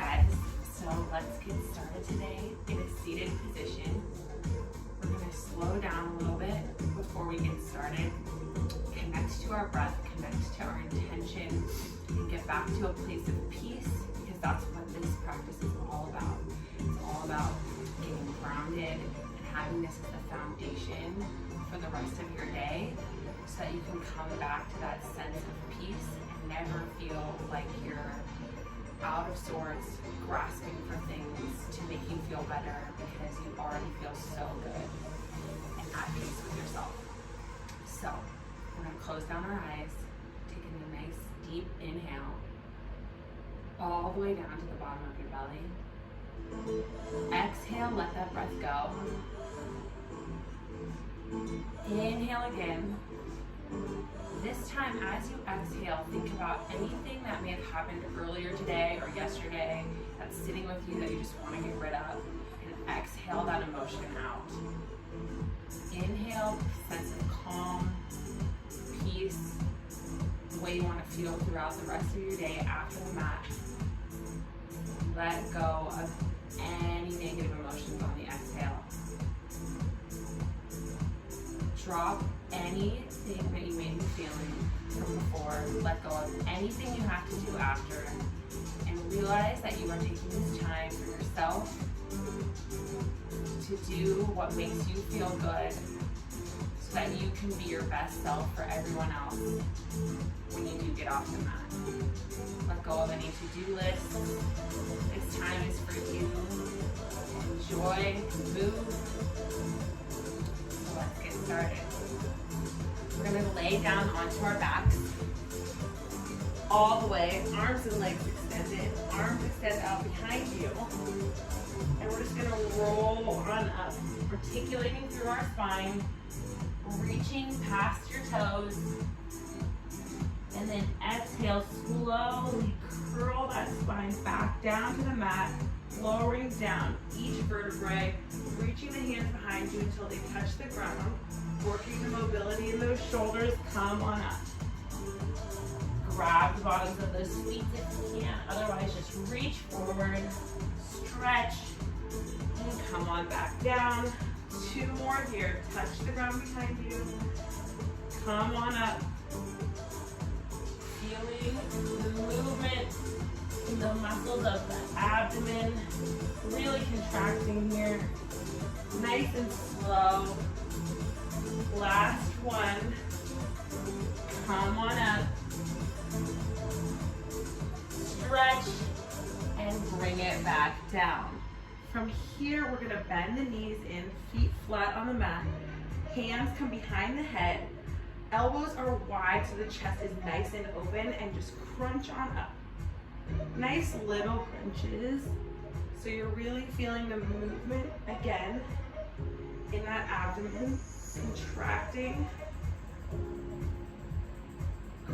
guys, so let's get started today in a seated position. We're going to slow down a little bit before we get started, connect to our breath, connect to our intention, and get back to a place of peace, because that's what this practice is all about. It's all about getting grounded and having this as the foundation for the rest of your day, so that you can come back to that sense of peace and never feel like you're out of sorts, grasping for things to make you feel better, because you already feel so good and at peace with yourself. So we're going to close down our eyes, taking a nice deep inhale all the way down to the bottom of your belly. Exhale, let that breath go. Inhale again. This time, as you exhale, think about anything that may have happened earlier today or yesterday that's sitting with you that you just want to get rid of, and exhale that emotion out. Inhale, sense of calm, peace, the way you want to feel throughout the rest of your day after the mat. Let go of any negative emotions on the exhale. Drop anything that you may be feeling from before. Let go of anything you have to do after, and realize that you are taking this time for yourself to do what makes you feel good, so that you can be your best self for everyone else when you do get off the mat. Let go of any to-do lists. This time is for you. Enjoy, move. So let's get started. We're going to lay down onto our backs all the way, arms and legs extended, arms extend out behind you, and we're just going to roll on up, articulating through our spine, reaching past your toes, and then exhale, slowly curl that spine back down to the mat, lowering down each vertebrae, reaching the hands behind you until they touch the ground, working the mobility in those shoulders. Come on up. Grab the bottoms of those feet if you can, otherwise just reach forward, stretch, and come on back down. 2 more here. Touch the ground behind you. Come on up. Feeling the movement in the muscles of the abdomen, really contracting here. Nice and slow. Last one. Come on up. Stretch and bring it back down. From here, we're gonna bend the knees in, feet flat on the mat. Hands come behind the head. Elbows are wide so the chest is nice and open, and just crunch on up. Nice little crunches. So you're really feeling the movement again in that abdomen, contracting.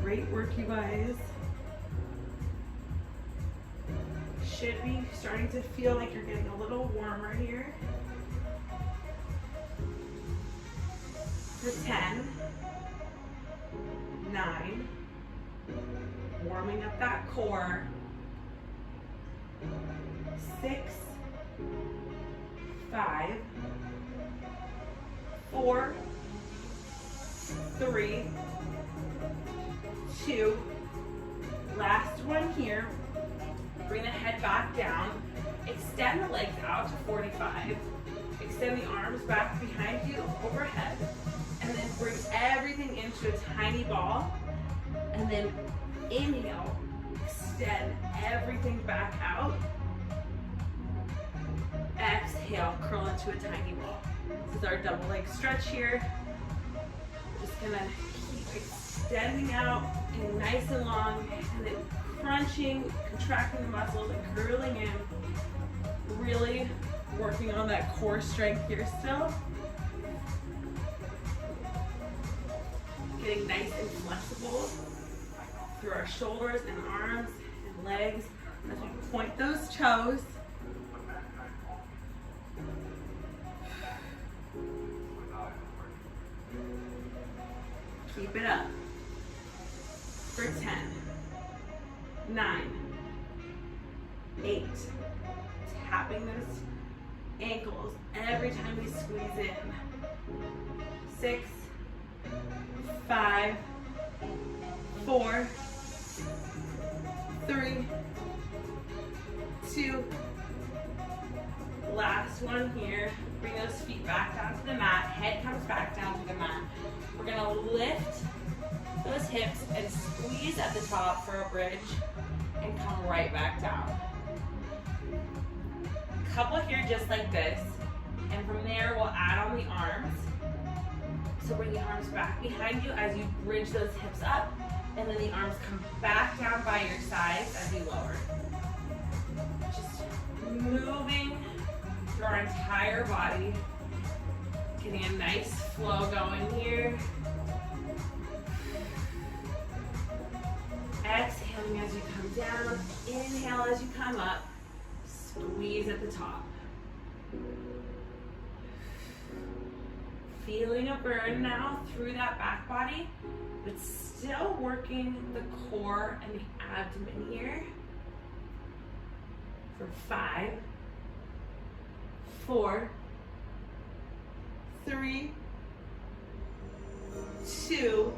Great work, you guys. Should be starting to feel like you're getting a little warmer here. For 10, 9, warming up that core. 6, 5, 4, 3, 2, last one here. Bring the head back down. Extend the legs out to 45. Extend the arms back behind you, overhead. And then bring everything into a tiny ball. And then inhale, extend everything back out. Exhale, curl into a tiny ball. This is our double leg stretch here. Just gonna keep extending out and nice and long, and then crunching, contracting the muscles and curling in. Really working on that core strength here still. Getting nice and flexible through our shoulders and arms and legs as we point those toes. Keep it up. For 10, 9, 8. Tapping those ankles every time we squeeze in. 6, 5, 4, 3, 2. Last one here. Bring those feet back down to the mat. Head comes back down to the mat. We're gonna lift those hips and squeeze at the top for a bridge and come right back down. Couple here just like this. And from there, we'll add on the arms. So bring the arms back behind you as you bridge those hips up. And then the arms come back down by your sides as you lower. Just moving through our entire body. Getting a nice flow going here. Exhaling as you come down. Inhale as you come up. Squeeze at the top. Feeling a burn now through that back body, but still working the core and the abdomen here. For 5, 4, 3, 2.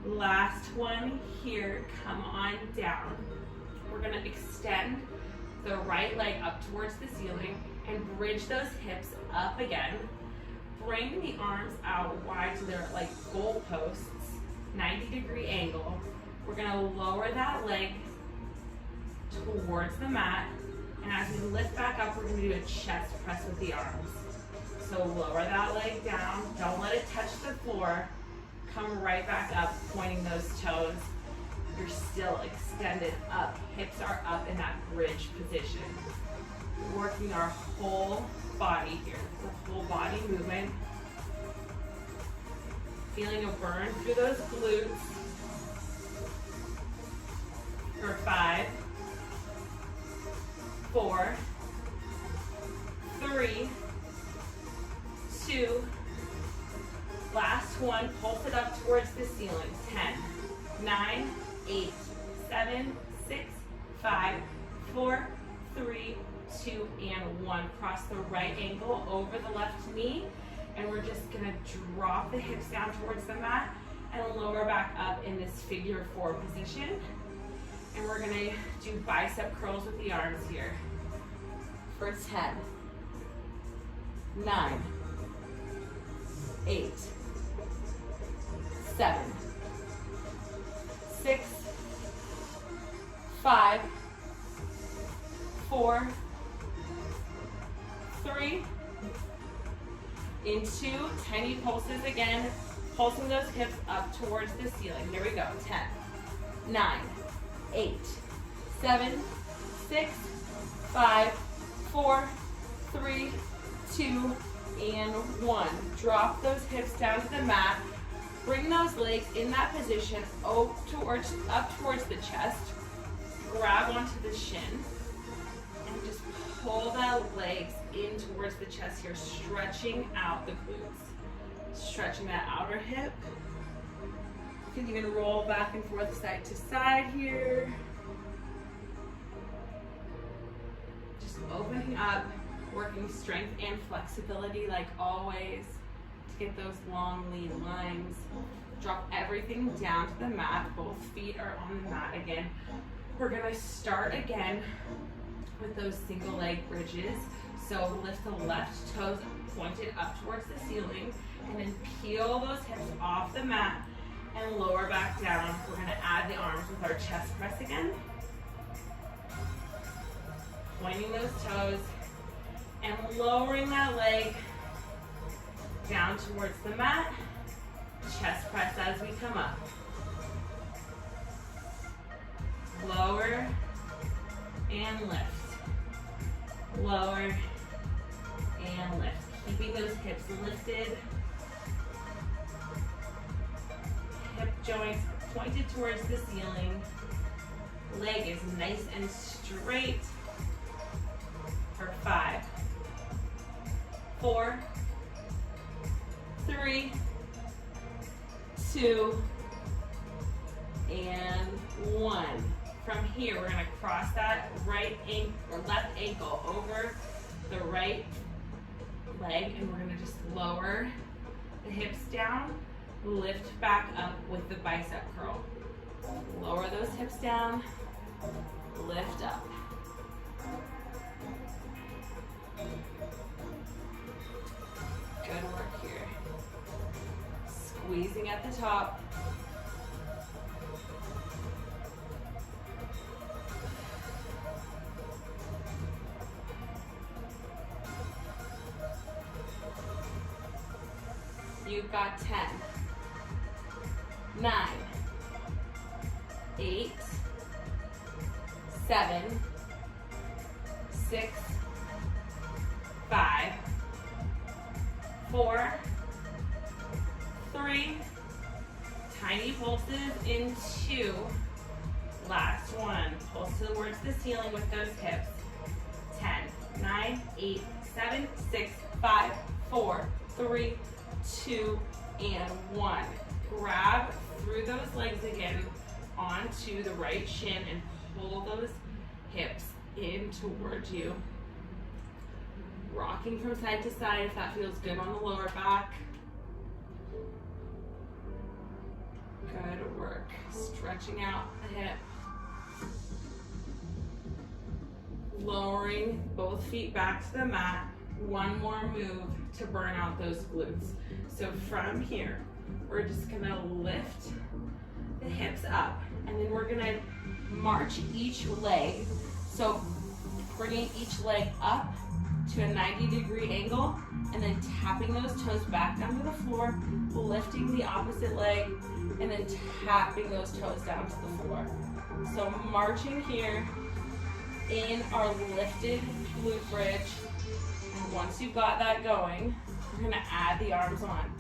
Last one here. Come on down. We're going to extend the right leg up towards the ceiling and bridge those hips up again. Bring the arms out wide so they're like goalposts, 90-degree angle. We're going to lower that leg towards the mat. And as we lift back up, we're going to do a chest press with the arms. So lower that leg down. Don't let it touch the floor. Come right back up, pointing those toes. You're still extended up. Hips are up in that bridge position. Working our whole body here. The whole body movement. Feeling a burn through those glutes. For 5, 4, 3, 2. Last one. Pulse it up towards the ceiling. 10, 9, 8, 7, 6, 5, 4, 3, 2, and 1. Cross the right ankle over the left knee, and we're just gonna drop the hips down towards the mat and lower back up in this figure 4 position. And we're gonna do bicep curls with the arms here. For 10, 9, 8, 7, 6, 5, 4, 3, in 2, tiny pulses again, pulsing those hips up towards the ceiling. Here we go. 10, 9, 8, 7, 6, 5, 4, 3, 2, and 1. Drop those hips down to the mat. Bring those legs in that position up towards the chest. Grab onto the shin. And just pull the legs in towards the chest here, stretching out the glutes. Stretching that outer hip. You can even roll back and forth side to side here. Just opening up, working strength and flexibility like always to get those long lean lines. Drop everything down to the mat. Both feet are on the mat again. We're gonna start again with those single leg bridges. So lift the left toes pointed up towards the ceiling and then peel those hips off the mat and lower back down. We're gonna add the arms with our chest press again. Pointing those toes and lowering that leg down towards the mat. Chest press as we come up. Lower and lift. Lower and lift. Keeping those hips lifted. Hip joints pointed towards the ceiling. Leg is nice and straight. For 5, 4, 3, 2, and 1. from here, we're gonna cross that left ankle over the right leg, and we're gonna just lower the hips down, lift back up with the bicep curl. Lower those hips down, lift up. Good work here. Squeezing at the top. You've got 10, 9, 8, 7, 6, 5, 4, 3, tiny pulses in 2, last one, pulse towards the ceiling with those hips, 10, 9, 8, 7, 6, 5, 4, 3, 2, and 1. Grab through those legs again onto the right shin and pull those hips in towards you. Rocking from side to side if that feels good on the lower back. Good work. Stretching out the hip. Lowering both feet back to the mat. One more move to burn out those glutes. So from here, we're just gonna lift the hips up, and then we're gonna march each leg. So bringing each leg up to a 90-degree angle, and then tapping those toes back down to the floor, lifting the opposite leg, and then tapping those toes down to the floor. So marching here in our lifted glute bridge. And once you've got that going, we're gonna add the arms on.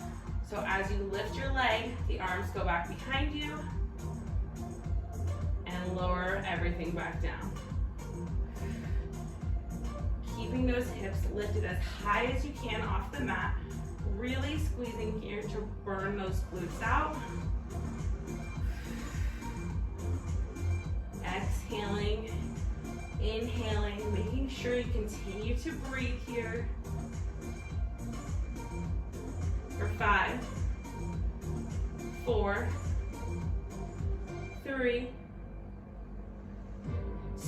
So as you lift your leg, the arms go back behind you and lower everything back down. Keeping those hips lifted as high as you can off the mat, really squeezing here to burn those glutes out. Exhaling, inhaling, making sure you continue to breathe here. For 5, 4, 3,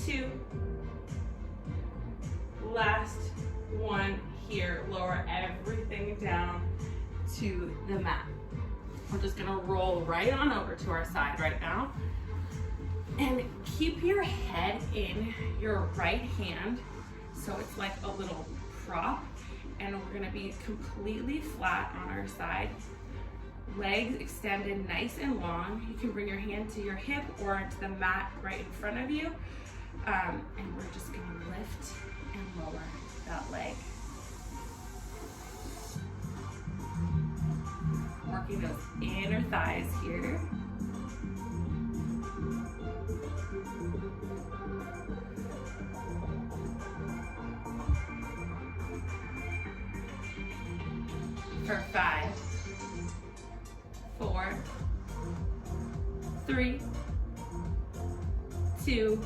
2, last one here. Lower everything down to the mat. We're just gonna roll right on over to our side right now. And keep your head in your right hand, so it's like a little prop, and we're gonna be completely flat on our side. Legs extended nice and long. You can bring your hand to your hip or to the mat right in front of you. And we're just gonna lift and lower that leg. Working those inner thighs here. For 5, 4, 3, 2,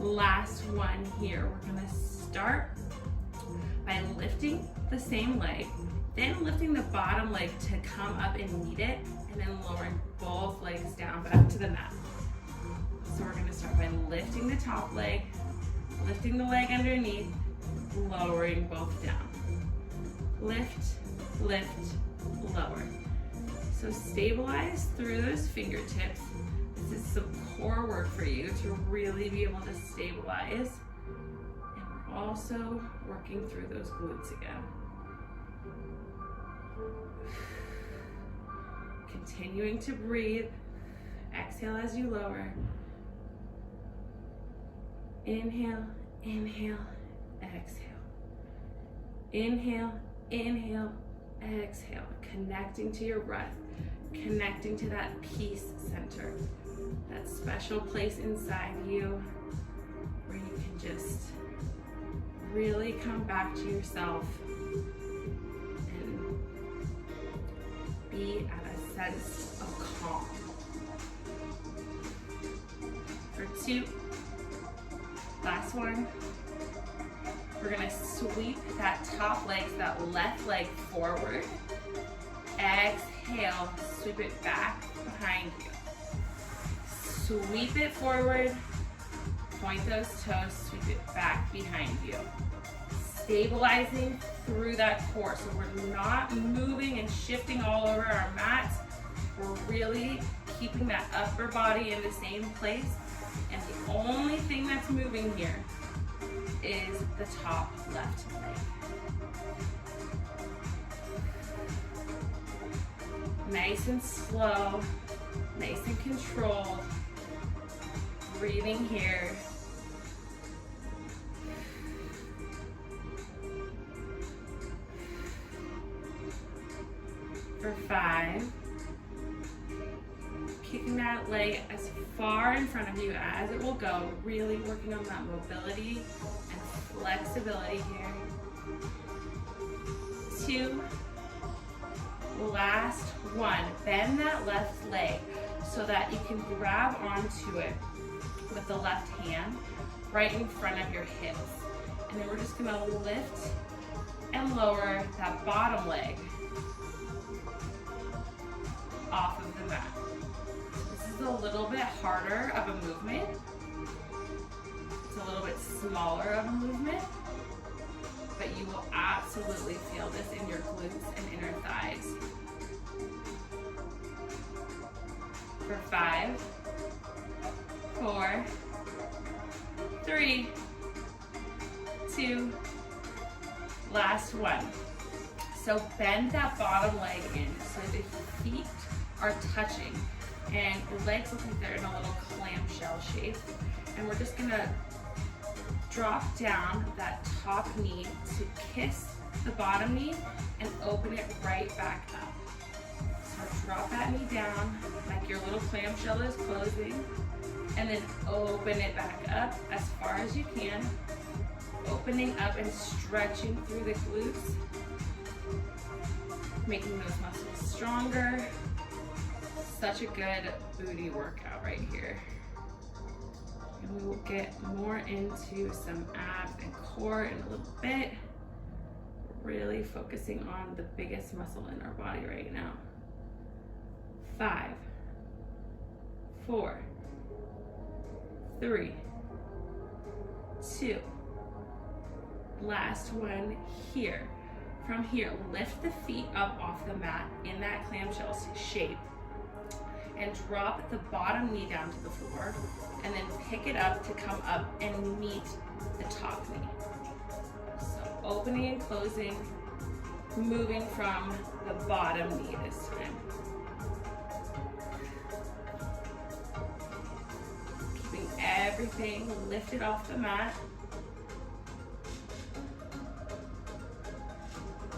last one here. We're gonna start by lifting the same leg, then lifting the bottom leg to come up and meet it, and then lowering both legs down back to the mat. So we're gonna start by lifting the top leg, lifting the leg underneath, lowering both down. Lift, lift, lower. So stabilize through those fingertips. This is some core work for you to really be able to stabilize. And we're also working through those glutes again. Continuing to breathe. Exhale as you lower. Inhale, inhale, exhale. Inhale, inhale, exhale. Connecting to your breath, connecting to that peace center, that special place inside you where you can just really come back to yourself and be at a sense of calm. 2, last one. We're gonna sweep that top leg, that left leg forward. Exhale, sweep it back behind you. Sweep it forward, point those toes, sweep it back behind you. Stabilizing through that core, so we're not moving and shifting all over our mats. We're really keeping that upper body in the same place, and the only thing that's moving here is the top left leg. Nice and slow, nice and controlled. Breathing here. For 5. Kicking that leg as far in front of you as it will go, really working on that mobility and flexibility here. 2, last one. Bend that left leg so that you can grab onto it with the left hand right in front of your hips. And then we're just gonna lift and lower that bottom leg off of the mat. This is a little bit harder of a movement. It's a little bit smaller of a movement, but you will absolutely feel this in your glutes and inner thighs. For 5, 4, 3, 2, last one. So bend that bottom leg in so the feet are touching and your legs look like they're in a little clamshell shape. And we're just gonna drop down that top knee to kiss the bottom knee and open it right back up. So drop that knee down like your little clamshell is closing, and then open it back up as far as you can, opening up and stretching through the glutes, making those muscles stronger. Such a good booty workout right here. And we will get more into some abs and core in a little bit. Really focusing on the biggest muscle in our body right now. 5, 4, 3, 2, last one here. From here, lift the feet up off the mat in that clamshell shape and drop the bottom knee down to the floor, and then pick it up to come up and meet the top knee. So opening and closing, moving from the bottom knee this time. Keeping everything lifted off the mat.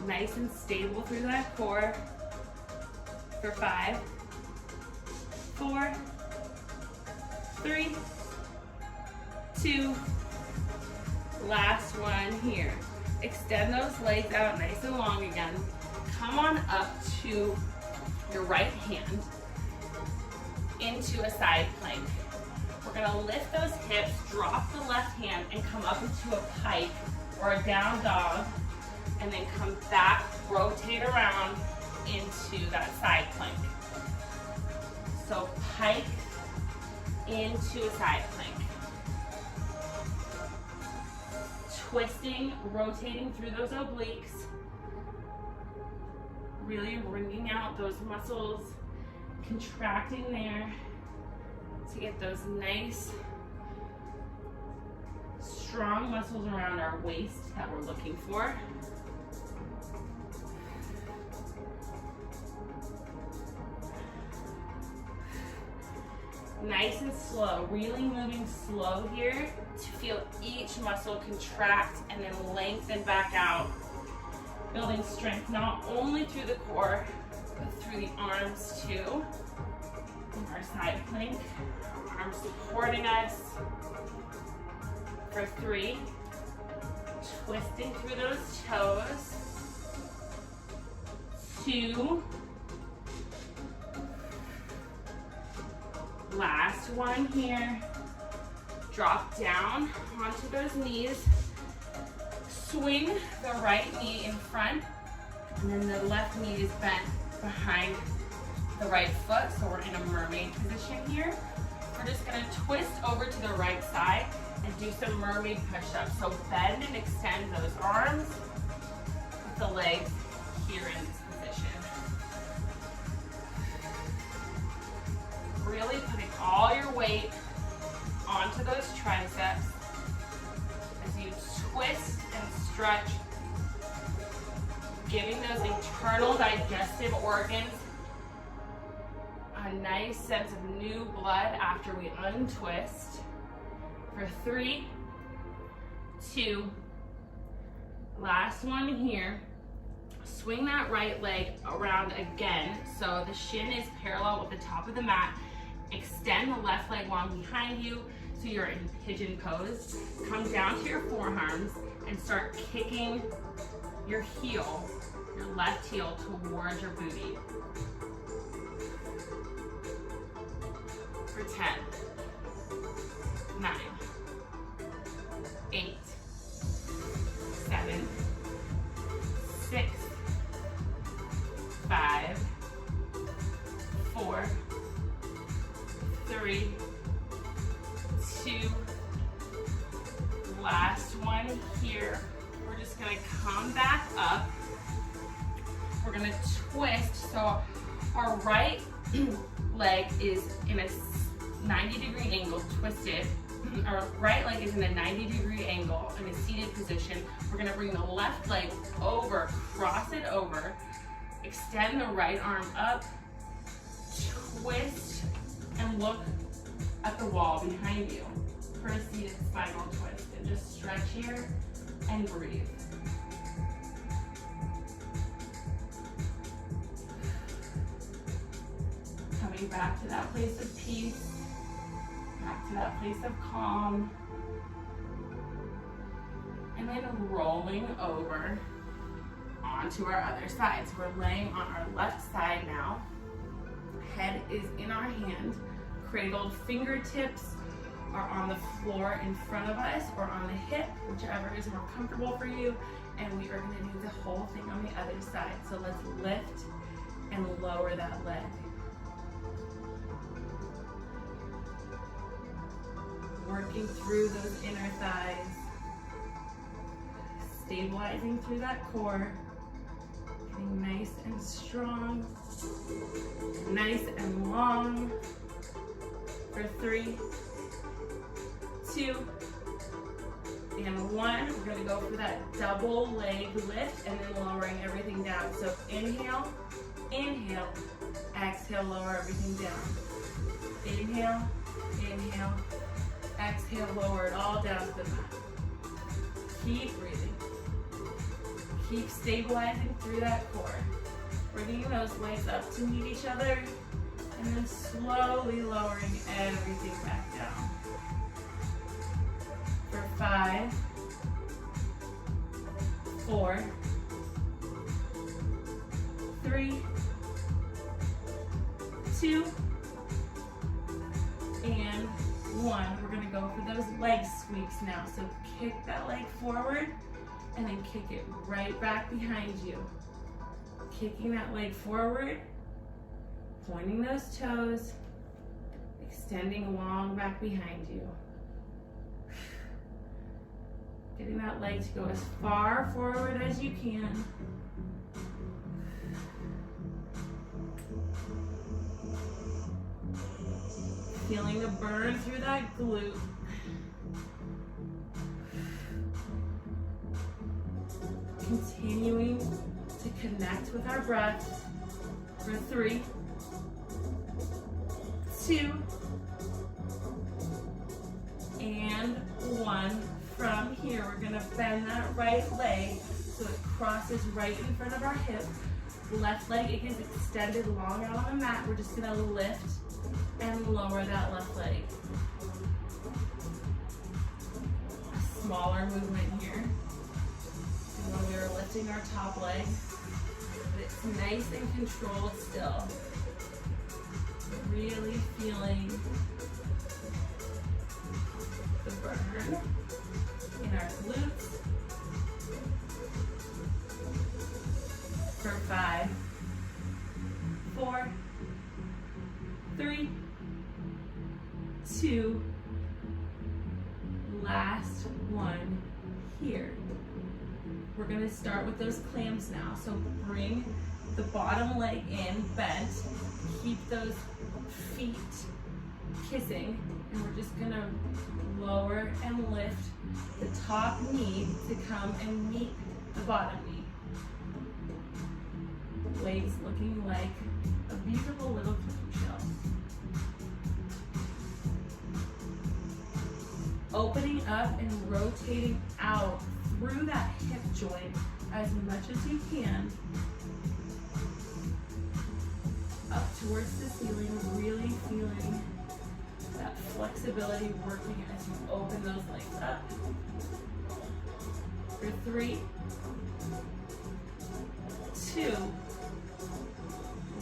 Nice and stable through that core. For 5, 4, 3, 2, last one here. Extend those legs out nice and long again. Come on up to your right hand into a side plank. We're gonna lift those hips, drop the left hand, and come up into a pike or a down dog, and then come back, rotate around into that side plank. So pike into a side plank. Twisting, rotating through those obliques. Really wringing out those muscles, contracting there to get those nice, strong muscles around our waist that we're looking for. Nice and slow, really moving slow here to feel each muscle contract and then lengthen back out. Building strength not only through the core, but through the arms too. Our side plank, arms supporting us. For 3, twisting through those toes. 2, last one here. Drop down onto those knees. Swing the right knee in front, and then the left knee is bent behind the right foot, so we're in a mermaid position here. We're just gonna twist over to the right side and do some mermaid push-ups. So bend and extend those arms with the legs here in this position. Really putting all your weight onto those triceps as you twist and stretch, giving those internal digestive organs a nice sense of new blood after we untwist. For 3, 2, last one here. Swing that right leg around again so the shin is parallel with the top of the mat. Extend the left leg long behind you so you're in pigeon pose. Come down to your forearms and start kicking your heel, your left heel, towards your booty. For 10, 9, 8, 7, 6, 5, 4, 3, 2, last one here. We're just gonna come back up. We're gonna twist, so our right leg is in a 90-degree angle, twisted. Our right leg is in a 90-degree angle in a seated position. We're gonna bring the left leg over, cross it over, extend the right arm up, twist, and look at the wall behind you for a seated spinal twist. And just stretch here and breathe. Coming back to that place of peace, back to that place of calm, and then rolling over onto our other side. So we're laying on our left side now. Head is in our hand, cradled fingertips are on the floor in front of us or on the hip, whichever is more comfortable for you. And we are gonna do the whole thing on the other side. So let's lift and lower that leg. Working through those inner thighs, stabilizing through that core, getting nice and strong, nice and long. For 3, 2, and 1. We're gonna go for that double leg lift and then lowering everything down. So inhale, inhale, exhale, lower everything down. Inhale, inhale, exhale, lower it all down to the mat. Keep breathing. Keep stabilizing through that core. Bringing those legs up to meet each other and then slowly lowering everything back down. For 5, 4, 3, 2, and 1. We're gonna go for those leg sweeps now. So kick that leg forward and then kick it right back behind you. Kicking that leg forward, pointing those toes, extending long back behind you. Getting that leg to go as far forward as you can. Feeling the burn through that glute. Continuing to connect with our breath for 3, 2, and 1. From here, we're gonna bend that right leg so it crosses right in front of our hip. Left leg is extended long out on the mat. We're just gonna lift and lower that left leg. A smaller movement here than when we were lifting our top leg, but it's nice and controlled still. Really feeling the 3, 2, last one here. We're gonna start with those clams now. So bring the bottom leg in, bent. Keep those feet kissing. And we're just gonna lower and lift the top knee to come and meet the bottom knee. Legs looking like a beautiful little cookie shell. Opening up and rotating out through that hip joint as much as you can. Up towards the ceiling, really feeling that flexibility working as you open those legs up. For 3, 2,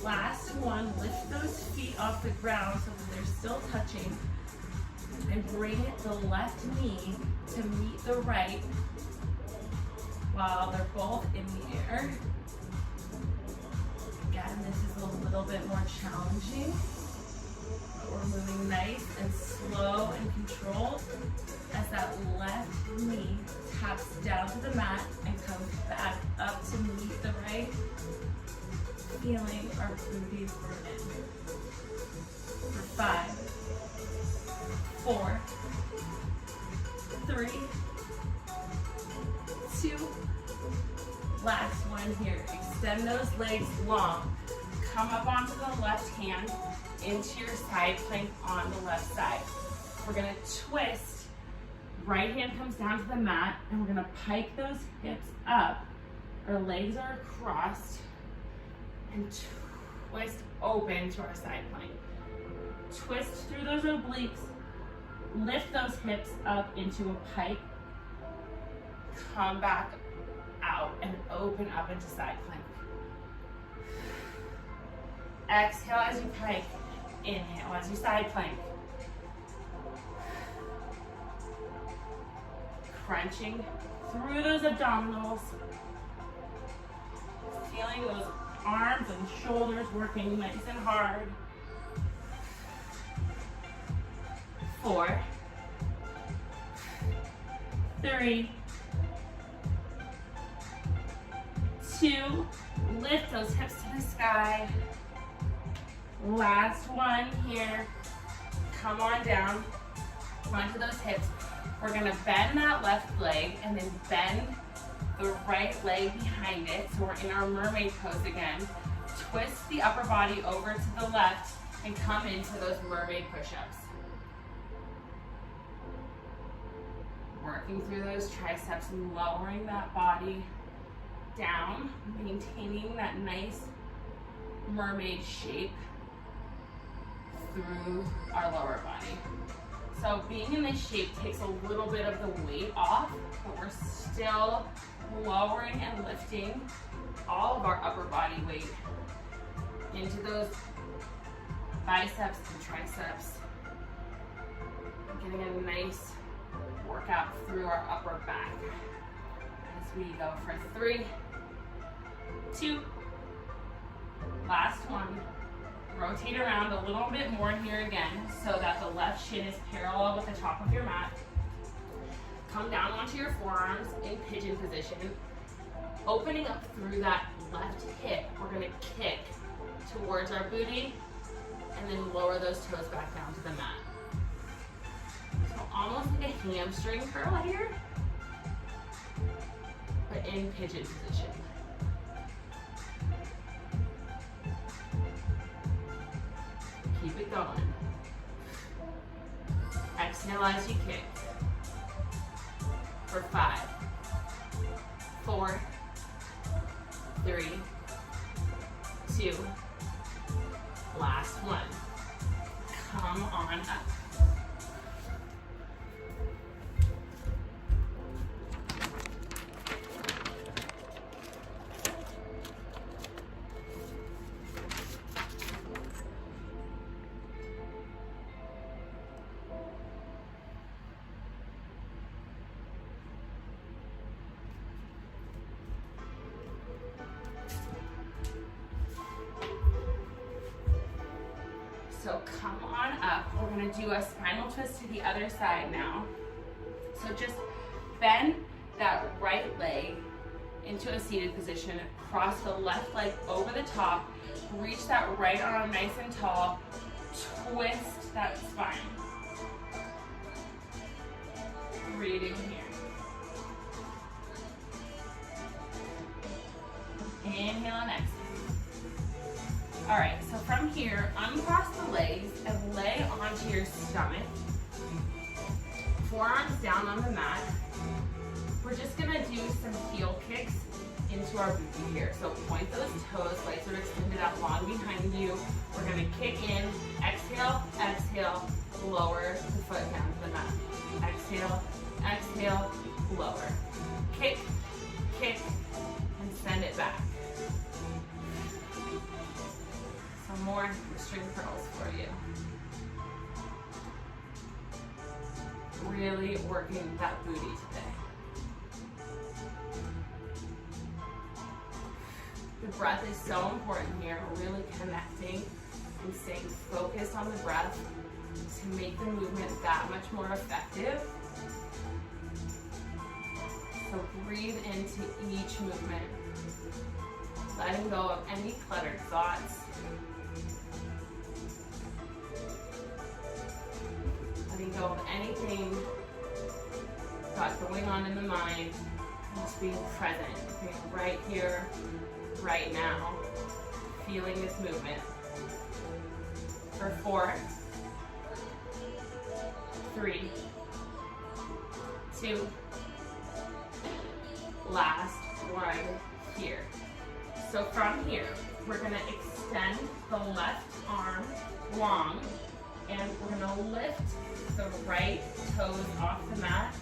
last one, lift those feet off the ground so that they're still touching, and bring the left knee to meet the right while they're both in the air. Again, this is a little bit more challenging, but we're moving nice and slow and controlled as that left knee taps down to the mat and comes back up to meet the right, feeling our booty burn in. For 5, 4, 3, 2, last one here. Extend those legs long. Come up onto the left hand into your side plank on the left side. We're gonna twist. Right hand comes down to the mat, and we're gonna pike those hips up. Our legs are crossed, and twist open to our side plank. Twist through those obliques. Lift those hips up into a pike. Come back out and open up into side plank. Exhale as you pike. Inhale as you side plank. Crunching through those abdominals. Feeling those arms and shoulders working nice and hard. 4, 3, 2, lift those hips to the sky. Last one here. Come on down onto those hips. We're gonna bend that left leg and then bend the right leg behind it. So we're in our mermaid pose again. Twist the upper body over to the left and come into those mermaid push-ups. Working through those triceps and lowering that body down, maintaining that nice mermaid shape through our lower body. So being in this shape takes a little bit of the weight off, but we're still lowering and lifting all of our upper body weight into those biceps and triceps, getting a nice workout through our upper back as we go for 3, 2, last one. Rotate around a little bit more here again so that the left shin is parallel with the top of your mat. Come down onto your forearms in pigeon position. Opening up through that left hip, we're gonna kick towards our booty and then lower those toes back down to the mat. So almost like a hamstring curl here, but in pigeon position. Keep it going. Exhale as you kick. For 5, 4, 3, 2, last one. Come on up. So come on up. We're gonna do a spinal twist to the other side now. So just bend that right leg into a seated position, cross the left leg over the top, reach that right arm nice and tall, twist that spine. Breathing here. Inhale and exhale. All right, so from here, uncross the legs and lay onto your stomach. Forearms down on the mat. We're just gonna do some heel kicks into our booty here. So point those toes, legs are extended out long behind you. We're gonna kick in, exhale, exhale, lower the foot down to the mat. Exhale, exhale, lower. Kick, kick, and send it back. Some more string curls for you. Really working that booty today. The breath is so important here. We're really connecting and staying focused on the breath to make the movement that much more effective. So breathe into each movement, letting go of any cluttered thoughts. Letting go of anything got going on in the mind, and just being present, being right here, right now, feeling this movement. For 4, 3, 2, last one here. So from here, we're gonna extend the left arm long, and we're gonna lift the right toes off the mat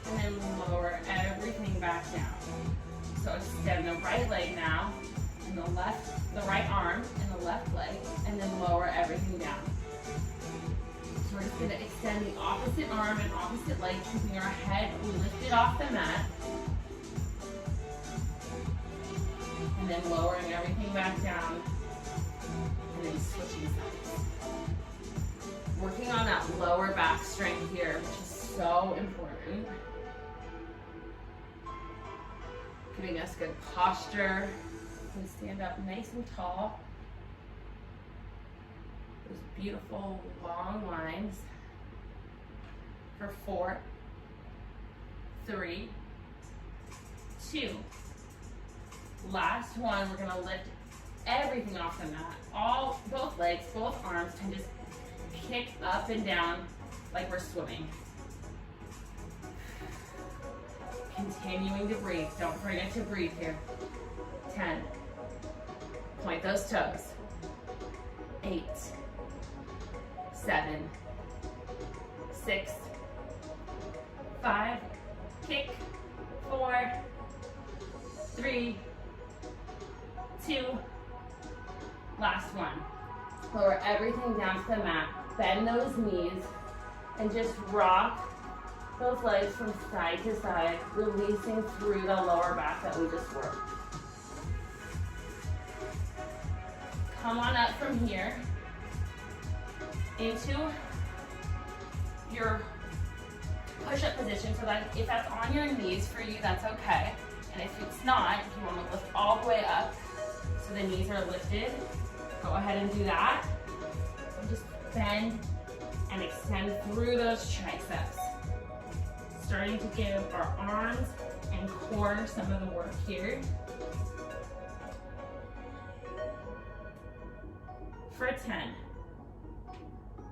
and then lower everything back down. So extend the right leg now, and the right arm and the left leg, and then lower everything down. So we're just gonna extend the opposite arm and opposite leg, keeping our head lifted off the mat, and then lowering everything back down, and then switching sides. Working on that lower back strength here, which is so important. Giving us good posture. You can stand up nice and tall. Those beautiful long lines. For 4, 3, 2. Last one, we're gonna lift everything off the mat. Both legs, both arms, and just kick up and down like we're swimming. Continuing to breathe. Don't forget to breathe here. 10. Point those toes. 8, 7, 6, 5. Kick. 4, 3, 2. Last one. Lower everything down to the mat. Bend those knees and just rock those legs from side to side, releasing through the lower back that we just worked. Come on up from here into your push-up position, so that if that's on your knees for you, that's okay. And if it's not, if you want to lift all the way up so the knees are lifted, go ahead and do that. And just bend and extend through those triceps. Starting to give our arms and core some of the work here. For 10,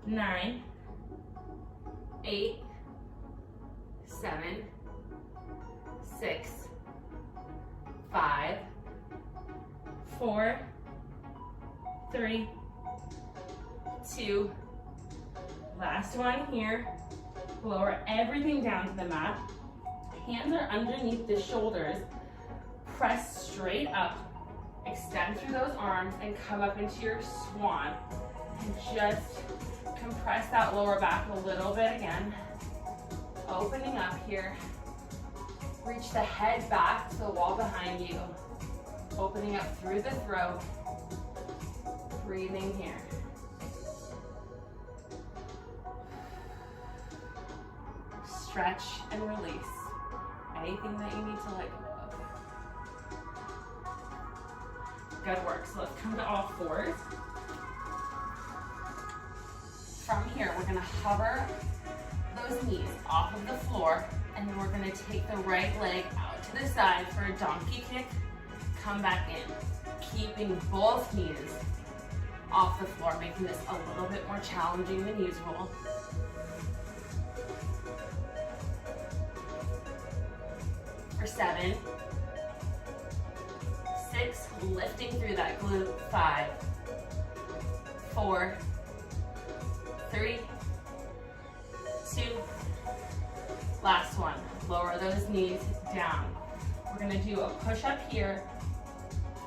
9, 8, 7, 6, 5, 4, 3, 2, last one here. Lower everything down to the mat. Hands are underneath the shoulders. Press straight up. Extend through those arms and come up into your swan. And just compress that lower back a little bit again. Opening up here. Reach the head back to the wall behind you. Opening up through the throat. Breathing here. stretch and release. Anything that you need to let go of. Good work. So let's come to all fours. From here, we're gonna hover those knees off of the floor, and then we're gonna take the right leg out to the side for a donkey kick. Come back in, keeping both knees off the floor, making this a little bit more challenging than usual. For 7, 6, lifting through that glute, 5, 4, 3, 2, last one. Lower those knees down. We're gonna do a push-up here.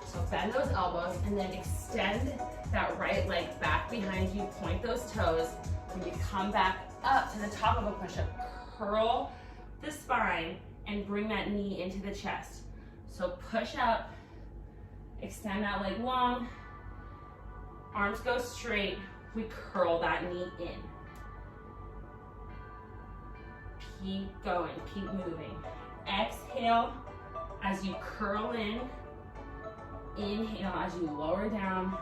So bend those elbows and then extend that right leg back behind you, point those toes. When you come back up to the top of a push-up, curl the spine and bring that knee into the chest. So push up, extend that leg long, arms go straight, we curl that knee in. Keep going, keep moving. Exhale as you curl in, inhale as you lower down,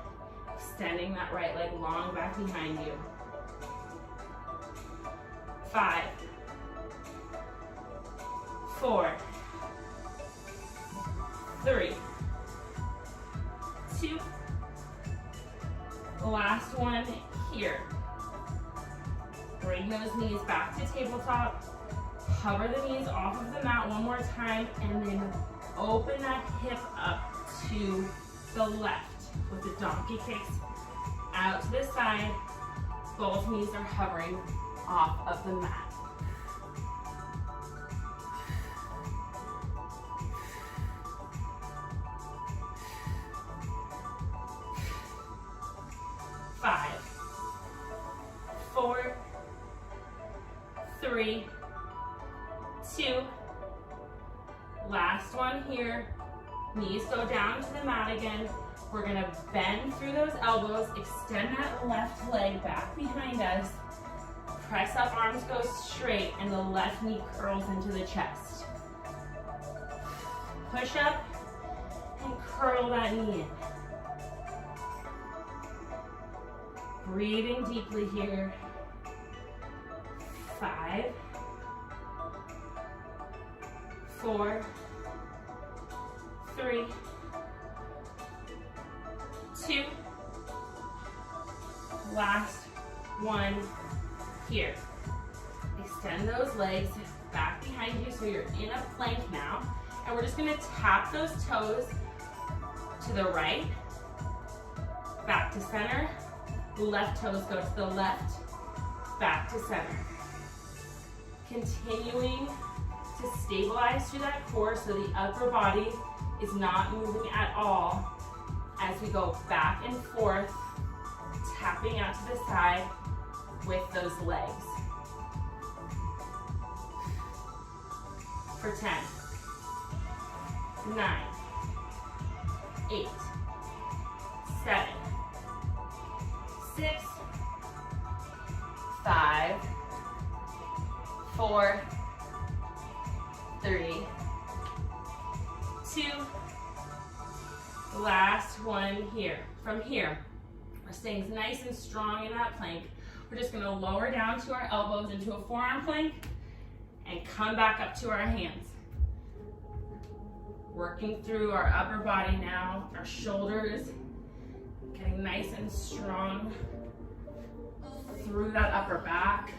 extending that right leg long back behind you. 5, 4, 3, 2, last one here. Bring those knees back to tabletop. Hover the knees off of the mat one more time, and then open that hip up to the left with the donkey kicks out to the side. Both knees are hovering off of the mat. Five, 4, 3, 2, last one here. Knees go down to the mat again. We're gonna bend through those elbows, extend that left leg back behind us, press up, arms go straight, and the left knee curls into the chest. Push up and curl that knee in. Breathing deeply here. 5, 4, 3, 2, last one here. Extend those legs back behind you so you're in a plank now. And we're just gonna tap those toes to the right, back to center. Left toes go to the left, back to center. Continuing to stabilize through that core so the upper body is not moving at all as we go back and forth, tapping out to the side with those legs. For 10, 9, 8, 7, 6, 5, 4, 3, 2, last one here. From here, we're staying nice and strong in that plank. We're just gonna lower down to our elbows into a forearm plank and come back up to our hands. Working through our upper body now, our shoulders, getting nice and strong through that upper back.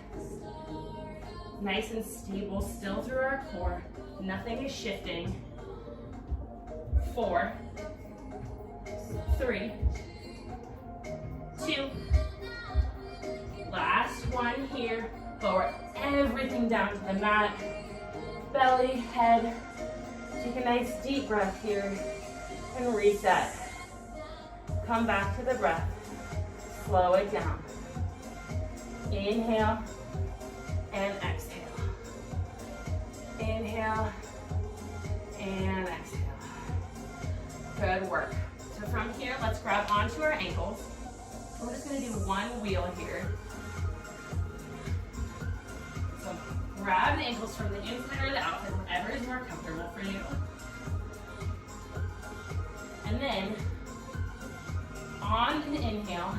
Nice and stable still through our core. Nothing is shifting. 4, 3, 2, last one here. Lower everything down to the mat. Belly, head. Take a nice deep breath here and reset. Come back to the breath. Slow it down. Inhale and exhale. Inhale and exhale. Good work. So from here, let's grab onto our ankles. We're just gonna do one wheel here. So grab grab the ankles from the inside or the outside, whatever is more comfortable for you. And then, on an inhale,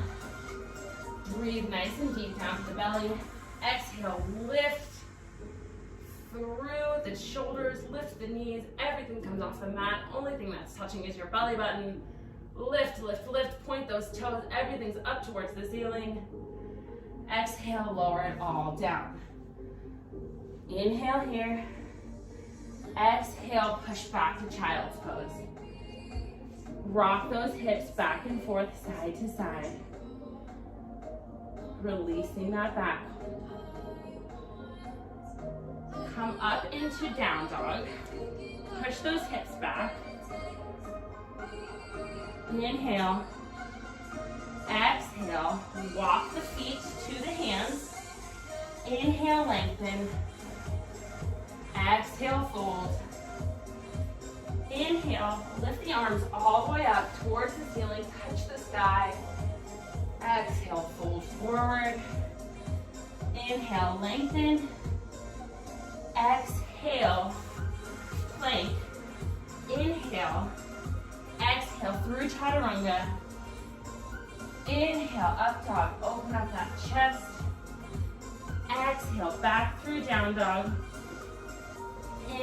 breathe nice and deep down to the belly. Exhale, lift through the shoulders, lift the knees, everything comes off the mat. Only thing that's touching is your belly button. Lift, lift, lift, point those toes, everything's up towards the ceiling. Exhale, lower it all down. Inhale here. Exhale, push back to child's pose. Rock those hips back and forth, side to side. Releasing that back. Come up into down dog. Push those hips back. Inhale. Exhale. Walk the feet to the hands. Inhale, lengthen. Exhale, fold. Inhale, lift the arms all the way up towards the ceiling, touch the sky. Exhale, fold forward. Inhale, lengthen. Exhale, plank. Inhale, exhale through chaturanga. Inhale, up dog, open up that chest. Exhale, back through down dog.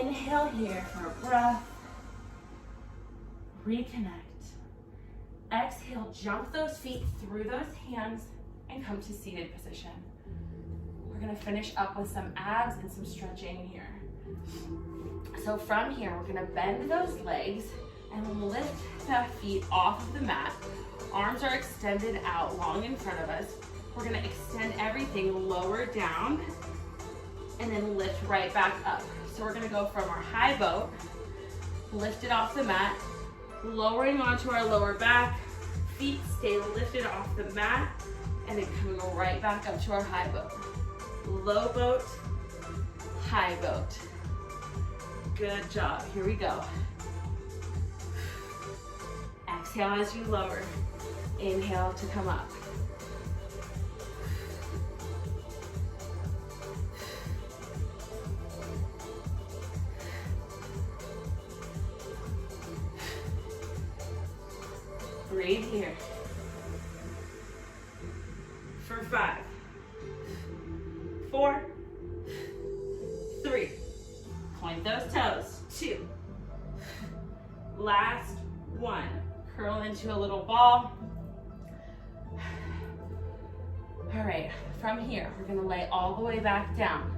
Inhale here for a breath. Reconnect. Exhale, jump those feet through those hands and come to seated position. We're gonna finish up with some abs and some stretching here. So from here, we're gonna bend those legs and lift the feet off of the mat. Arms are extended out long in front of us. We're gonna extend everything lower down and then lift right back up. So we're gonna go from our high boat, lift it off the mat, lowering onto our lower back, feet stay lifted off the mat, and then coming right back up to our high boat. Low boat, high boat. Good job, here we go. Exhale as you lower. Inhale to come up. Breathe here. For 5, 4, 3. Point those toes. 2. Last 1. Curl into a little ball. All right, from here, we're gonna lay all the way back down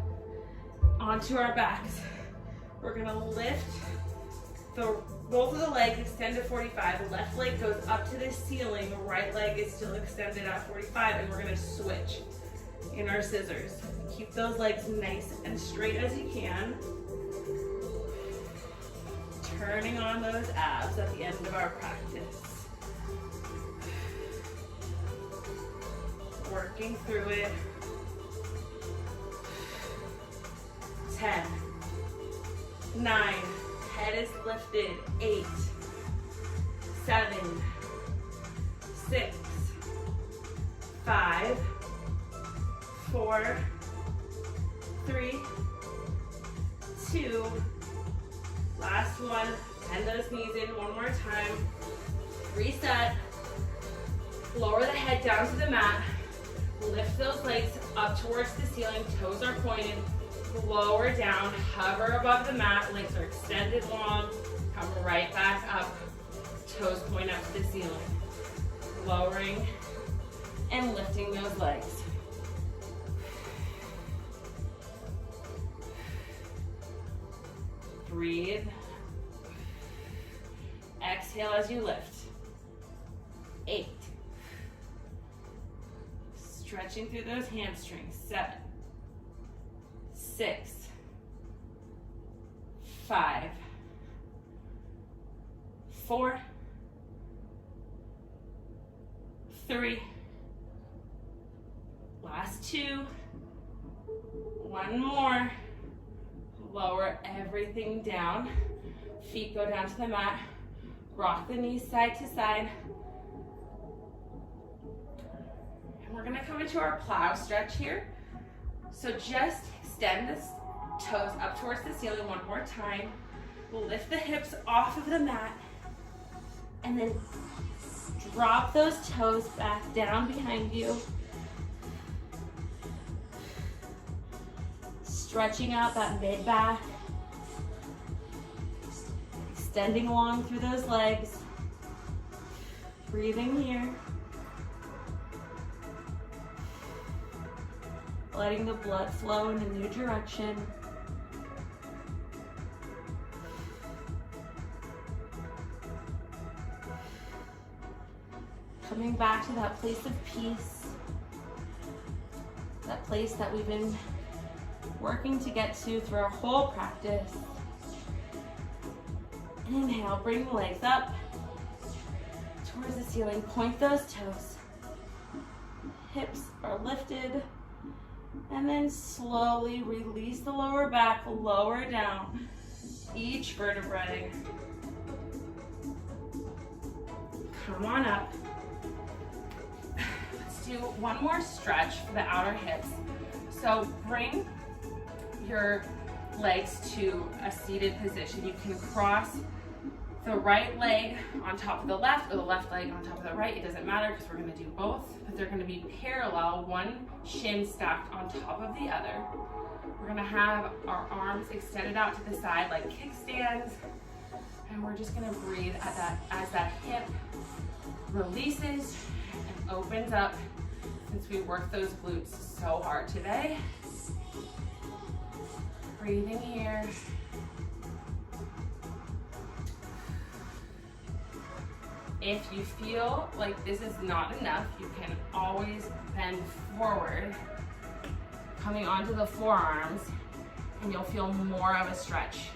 onto our backs. We're gonna lift both of the legs, extend to 45. The left leg goes up to the ceiling. The right leg is still extended at 45, and we're gonna switch in our scissors. Keep those legs nice and straight as you can. Turning on those abs at the end of our practice. Working through it. 10, 9, head is lifted. 8, 7, 6, 5, 4, 3, 2, last one. Bend those knees in one more time. Reset. Lower the head down to the mat. Lift those legs up towards the ceiling. Toes are pointed. Lower down. Hover above the mat. Legs are extended long. Come right back up. Toes point up to the ceiling. Lowering and lifting those legs. Breathe. Exhale as you lift. 8. Stretching through those hamstrings. 7, 6, 5, 4, 3, last 2, one more. Lower everything down. Feet go down to the mat. Rock the knees side to side. And we're gonna come into our plow stretch here. So just extend Toes up towards the ceiling one more time. Lift the hips off of the mat. And then drop those toes back down behind you. Stretching out that mid back. Extending along through those legs. Breathing here. Letting the blood flow in a new direction. Coming back to that place of peace. That place that we've been working to get to through our whole practice. Inhale, bring the legs up towards the ceiling. Point those toes. Hips are lifted. And then slowly release the lower back, lower down each vertebrae. Come on up. Let's do one more stretch for the outer hips. So bring your legs to a seated position. You can cross the right leg on top of the left or the left leg on top of the right. It doesn't matter because we're going to do both, but they're going to be parallel, one shin stacked on top of the other. We're going to have our arms extended out to the side like kickstands, and we're just going to breathe at that as that hip releases and opens up, since we worked those glutes so hard today. Breathing here. If you feel like this is not enough, you can always bend forward, coming onto the forearms, and you'll feel more of a stretch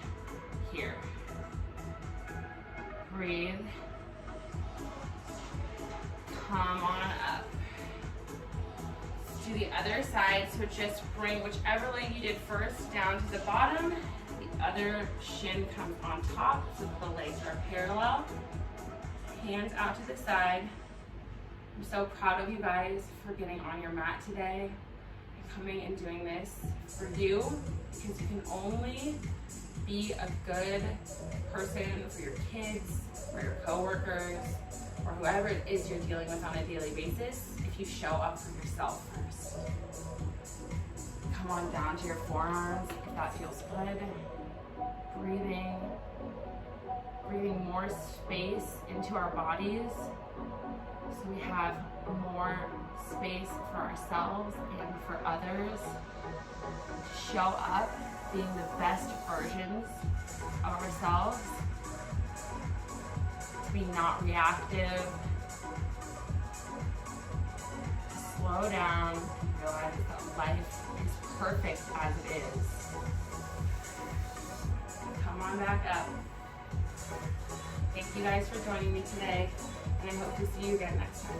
here. Breathe. Come on up. Let's do the other side, so just bring whichever leg you did first down to the bottom. The other shin comes on top, so the legs are parallel. Hands out to the side. I'm so proud of you guys for getting on your mat today and coming and doing this for you, because you can only be a good person for your kids, for your coworkers, or whoever it is you're dealing with on a daily basis if you show up for yourself first. Come on down to your forearms if that feels good. Breathing more space into our bodies, so we have more space for ourselves and for others to show up being the best versions of ourselves, to be not reactive, to slow down, realize that life is perfect as it is. Come on back up. Thank you guys for joining me today, and I hope to see you again next time.